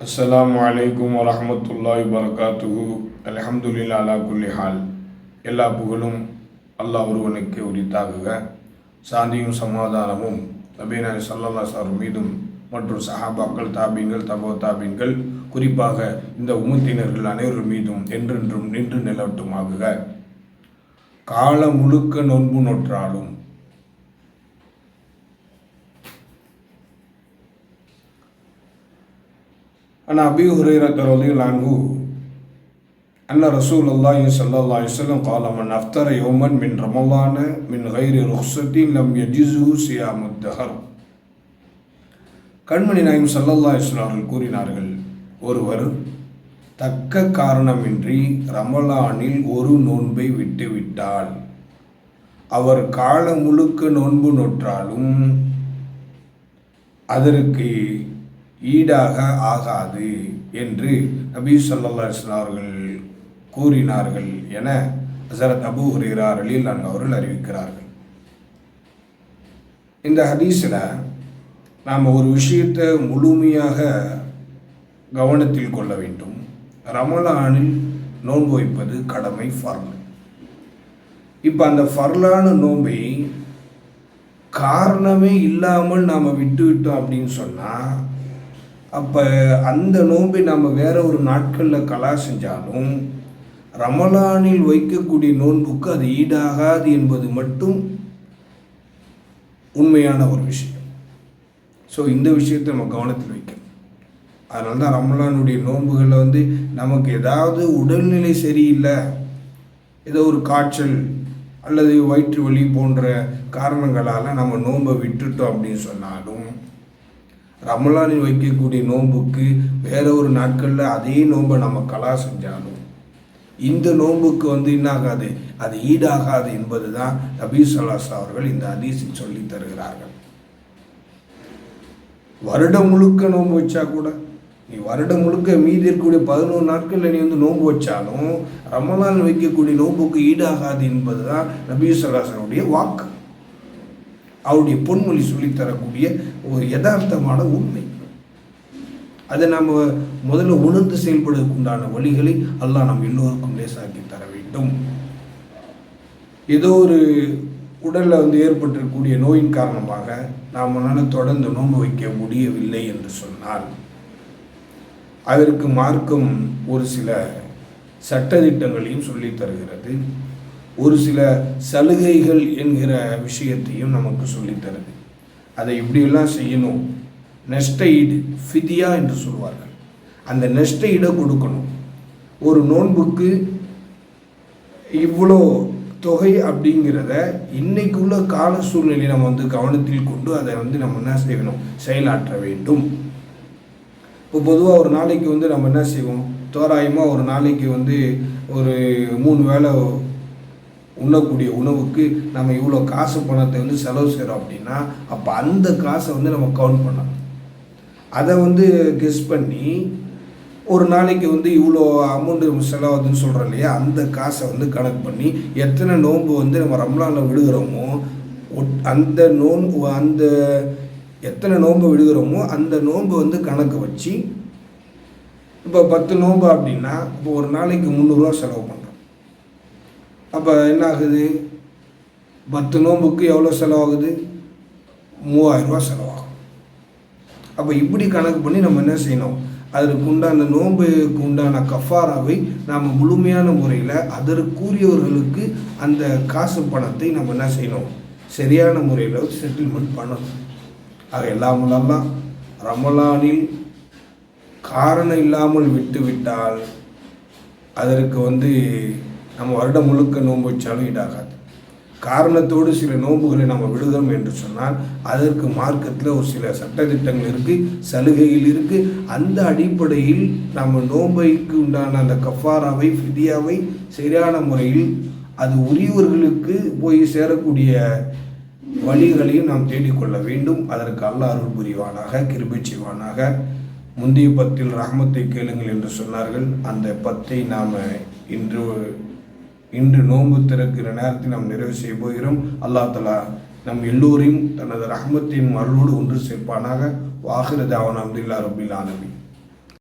அஸ்ஸலாமு அலைக்கும் வரஹ்மத்துல்லாஹி வபரகாத்துஹு. அல்ஹம்துலில்லாஹி அலா குல்லி ஹால். எல்லா புகழும் அல்லாஹ் ஒருவனுக்கு உரித்தாகுக. சாந்தியும் சமாதானமும் நபீனா ஸல்லல்லாஹு அலைஹி வஸல்லம் மீதும் மற்றும் சஹாபாக்கள், தாபீன்கள், தபோ தாபீன்கள், குறிப்பாக இந்த உம்மத்தினர்கள் அனைவர்கள் மீதும் என்றென்றும் நின்று நிலவட்டுமாகுக. காலம் முழுக்க நோன்பு நோற்றாலும் عن أبي هريرة رضي الله عنه أن رسول الله صلى الله عليه وسلم قال من أفطر يوما من رمضان من غير رخصة لم يجزه صيام الدهر. கண்மணி நாயகம் ஸல்லல்லாஹு அலைஹி வஸல்லம் அவர்கள் கூறினார்கள், ஒருவர் தக்க காரணமின்றி ரமலானில் ஒரு நோன்பை விட்டுவிட்டால் அவர் காலம் முழுக்க நோன்பு நோற்றாலும் அதற்கு ஈடாக ஆகாது என்று நபி ஸல்லல்லாஹு அலைஹி வஸல்லம் அவர்கள் கூறினார்கள் என ஹஸரத் அபூ ஹுரைரா ரலியல்லாஹு அன்ஹு அவர்கள் அறிவிக்கிறார்கள். இந்த ஹதீஸில் நாம் ஒரு விஷயத்தை முழுமையாக கவனத்தில் கொள்ள வேண்டும். ரமலானில் நோன்பு வைப்பது கடமை, ஃபர்ல். இப்போ அந்த ஃபர்லான நோன்பை காரணமே இல்லாமல் நாம் விட்டுவிட்டோம் அப்படின்னு சொன்னால், அப்போ அந்த நோன்பை நம்ம வேற ஒரு நாட்களில் கலா செஞ்சாலும் ரமலானில் வைக்கக்கூடிய நோன்புக்கு அது ஈடாகாது என்பது மட்டும் உண்மையான ஒரு விஷயம். ஸோ இந்த விஷயத்தை நம்ம கவனத்தில் வைக்கணும். அதனால தான் ரமலானுடைய நோன்புகளில் நமக்கு ஏதாவது உடல்நிலை சரியில்லை, ஏதோ ஒரு காய்ச்சல் அல்லது வயிற்று வலி போன்ற காரணங்களால் நம்ம நோன்பை விட்டுட்டோம் அப்படின்னு சொன்னாலும், ரமலானில் வைக்கக்கூடிய நோன்புக்கு வேற ஒரு நாட்களில் அதே நோன்பை நம்ம கலா செஞ்சாலும் இந்த நோன்புக்கு என்ன ஆகாது, அது ஈடாகாது என்பது தான் நபி ஸல்லல்லாஹு அலைஹி வஸல்லம் அவர்கள் இந்த ஹதீஸில் சொல்லி தருகிறார்கள். வருடம் முழுக்க நோன்பு வச்சா கூட, நீ வருடம் முழுக்க மீதி இருக்கக்கூடிய 11 நாட்களில் நீ நோன்பு வச்சாலும் ரமலான் வைக்கக்கூடிய நோன்புக்கு ஈடாகாது என்பது தான் நபி ஸல்லல்லாஹு அலைஹி வஸல்லம் வாக்கு, அவருடைய பொன்மொழி சொல்லித்தரக்கூடிய ஒரு யதார்த்தமான உண்மை. அதை நம்ம முதல்ல உணர்ந்து செயல்படுவதற்கு உண்டான வழிகளை அல்லாஹ் நம் எல்லோருக்கும் லேசாக்கி தர வேண்டும். ஏதோ ஒரு உடலில் ஏற்பட்டிருக்கக்கூடிய நோயின் காரணமாக நம்மளால் தொடர்ந்து நோன்பு வைக்க முடியவில்லை என்று சொன்னால், அதற்கு மார்க்கம் ஒரு சில சட்டதிட்டங்களையும் சொல்லித் தருகிறது, ஒரு சில சலுகைகள் என்கிற விஷயத்தையும் நமக்கு சொல்லித்தருது. அதை இப்படியெல்லாம் செய்யணும். நஷ்ட ஈடு, ஃபிதியா என்று சொல்வார்கள். அந்த நஷ்ட ஈடை கொடுக்கணும். ஒரு நோன்புக்கு இவ்வளோ தொகை அப்படிங்கிறத இன்னைக்குள்ள கால சூழ்நிலை நம்ம கவனத்தில் கொண்டு அதை நம்ம என்ன செய்யணும், செயலாற்ற வேண்டும். இப்போ பொதுவாக ஒரு நாளைக்கு நம்ம என்ன செய்வோம், தோராயமாக ஒரு நாளைக்கு ஒரு 3 வேளை உண்ணக்கூடிய உணவுக்கு நம்ம இவ்வளோ காசு பணத்தை செலவு செய்கிறோம் அப்படின்னா, அப்போ அந்த காசை நம்ம கவுண்ட் பண்ணணும். அதை கெஸ் பண்ணி ஒரு நாளைக்கு இவ்வளோ அமௌண்ட்டு நம்ம செலவாகுதுன்னு சொல்கிறோம் இல்லையா, அந்த காசை கணக்கு பண்ணி எத்தனை நோன்பு நம்ம ரம்லானில் விடுகிறோமோ அந்த எத்தனை நோன்பு விடுகிறோமோ அந்த நோன்பு கணக்கு வச்சு, இப்போ 10 நோன்பு அப்படின்னா இப்போ ஒரு நாளைக்கு 300 ரூபா செலவு பண்ணுறோம். அப்போ என்ன ஆகுது, 10 நோன்புக்கு எவ்வளோ செலவாகுது, 3000 ரூபா செலவாகும். அப்போ இப்படி கணக்கு பண்ணி நம்ம என்ன செய்யணும், அதற்கு உண்டான நோன்புக்கு உண்டான கஃபாராவை நாம் முழுமையான முறையில் அதற்குரியவர்களுக்கு அந்த காசு பணத்தை நம்ம என்ன செய்யணும், சரியான முறையில் செட்டில்மெண்ட் பண்ணணும். ஆக எல்லாமெல்லாம் ரமலானில் காரணம் இல்லாமல் விட்டுவிட்டால் அதற்கு நம்ம வருடம் முழுக்க நோன்பு வச்சாலும் ஈடாகாது. காரணத்தோடு சில நோன்புகளை நம்ம விடுதோம் என்று சொன்னால் அதற்கு மார்க்கத்தில் ஒரு சில சட்டத்திட்டங்கள் இருக்குது, சலுகைகள் இருக்குது. அந்த அடிப்படையில் நம்ம நோன்பைக்கு உண்டான அந்த கஃபாராவை, ஃபிதியாவை சரியான முறையில் அது உரியவர்களுக்கு போய் சேரக்கூடிய வழிகளையும் நாம் தேடிக்கொள்ள வேண்டும். அதற்கு அல்லாஹ் அருள் புரிவானாக, கிருபை செய்வானாக. முந்தைய 10 ரஹ்மத்தை கேளுங்கள் என்று சொன்னார்கள். அந்த 10 நாம் இன்று நோன்பு திறக்கிற நேரத்தில் நாம் நிறைவு செய்ய போகிறோம். அல்லாஹ் தஆலா நம் எல்லோரையும் தனது ரஹ்மத்தின் அருளோடு ஒன்று சேர்ப்பானாக. வாஹிர தாவானா அல்ஹம்துலில்லாஹி ரப்பில் ஆலமீன்.